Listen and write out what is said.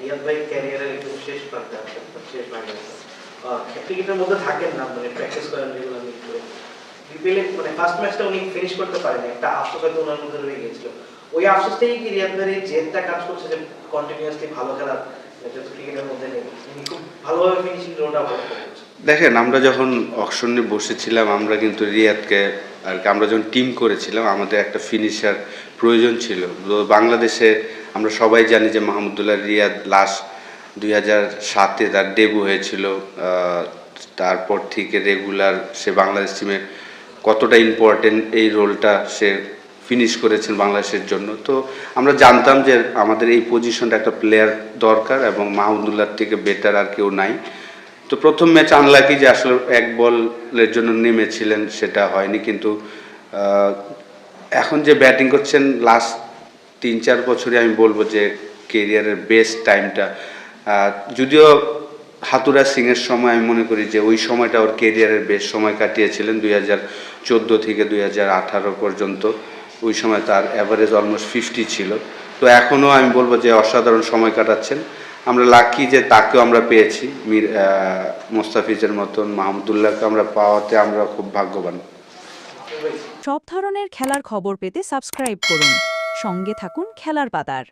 রিয়াদ ভাই ক্যারিয়ারের একদম শেষ প্রান্তে আছেন, শেষ ভাগে আছেন। ক্রিকেটের মধ্যে থাকেন না, মানে প্র্যাকটিস করেন রেগুলারলি করে। বিপিএলে মানে ফার্স্ট ম্যাচটা উনি ফিনিশ করতে পারেনি, একটা আফসোস হয়তো ওনার মধ্যে রয়ে গিয়েছিল। ওই আফসোসটাই কি রিয়াদ ভাইয়ের এই জেদটা কাজ করছে যে কন্টিনিউয়াসলি ভালো খেলার, যেটা তো ক্রিকেটের মধ্যে নেই। উনি খুব ভালোভাবে ফিনিশিং রোলটা ভালো করেছেন। দেখেন, আমরা যখন অকশনে বসেছিলাম আমরা কিন্তু রিয়াদকে আর কি, আমরা যখন টিম করেছিলাম আমাদের একটা ফিনিশার প্রয়োজন ছিল। তো বাংলাদেশে আমরা সবাই জানি যে মাহমুদুল্লাহ রিয়াদ লাস্ট 2007-এ তার ডেবু হয়েছিল। তারপর থেকে রেগুলার সে বাংলাদেশ টিমে কতটা ইম্পর্টেন্ট এই রোলটা সে ফিনিশ করেছেন বাংলাদেশের জন্য। তো আমরা জানতাম যে আমাদের এই পজিশনটা একটা প্লেয়ার দরকার এবং মাহমুদুল্লাহর থেকে বেটার আর কেউ নাই। তো প্রথম ম্যাচ আনলাকি যে আসলে এক বলের জন্য নেমেছিলেন, সেটা হয়নি। কিন্তু এখন যে ব্যাটিং করছেন লাস্ট 3-4 বছরে আমি বলবো যে কেরিয়ারের বেস্ট টাইমটা। যদিও হাতুরা সিংয়ের সময় আমি মনে করি যে ওই সময়টা ওর কেরিয়ারের বেস্ট সময় কাটিয়েছিলেন 2014 থেকে 2018 পর্যন্ত। ওই সময় তার অ্যাভারেজ অলমোস্ট 50 ছিল। তো এখনও আমি বলবো যে অসাধারণ সময় কাটাচ্ছেন। আমরা লাকি যে তাকেও আমরা পেয়েছি, মোস্তাফিজের মতন মাহমুদুল্লাহকে আমরা পাওয়াতে আমরা খুব ভাগ্যবান। সব ধরনের খেলার খবর পেতে সাবস্ক্রাইব করুন। সঙ্গে থাকুন খেলার পাতার।